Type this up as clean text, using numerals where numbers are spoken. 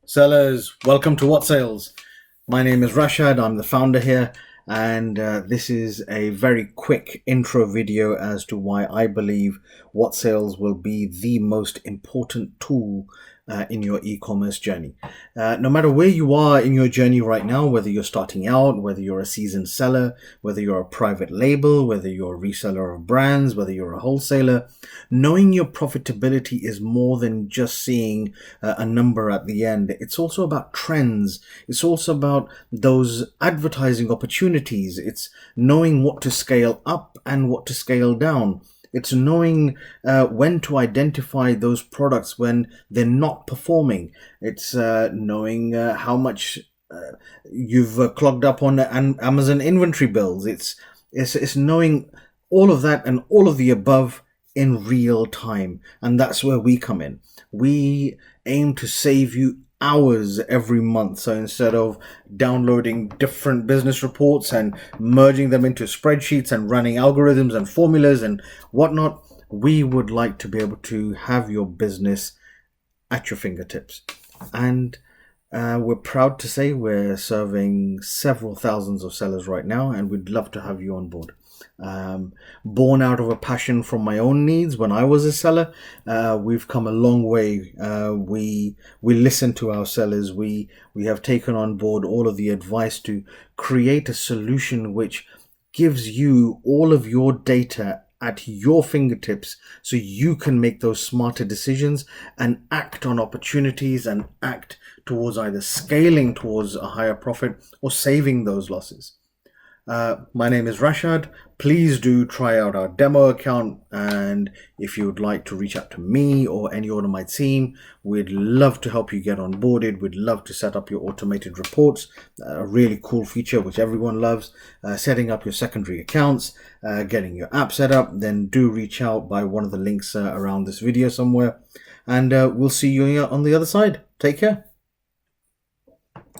Sellers, welcome to Whatsales. My name is Rashad, I'm the founder here, and this is a very quick intro video as to why I believe Whatsales will be the most important tool in your e-commerce journey. No matter where you are in your journey right now, whether you're starting out, whether you're a seasoned seller, whether you're a private label, whether you're a reseller of brands, whether you're a wholesaler, knowing your profitability is more than just seeing a number at the end. It's also about trends. It's also about those advertising opportunities. It's knowing what to scale up and what to scale down. It's knowing when to identify those products when they're not performing. It's knowing how much you've clogged up on Amazon inventory bills. It's knowing all of that and all of the above in real time. And that's where we come in. We aim to save you hours every month. So instead of downloading different business reports and merging them into spreadsheets and running algorithms and formulas and whatnot, we would like to be able to have your business at your fingertips. And we're proud to say we're serving several thousands of sellers right now, and we'd love to have you on board. Born out of a passion from my own needs when I was a seller, we've come a long way. We listen to our sellers. We have taken on board all of the advice to create a solution which gives you all of your data at your fingertips so you can make those smarter decisions and act on opportunities and act towards either scaling towards a higher profit or saving those losses. My name is Rashad. Please do try out our demo account, and if you would like to reach out to me or anyone on my team, we'd love to help you get onboarded. We'd love to set up your automated reports, a really cool feature which everyone loves, setting up your secondary accounts, getting your app set up. Then do reach out by one of the links around this video somewhere, and we'll see you on the other side. Take care.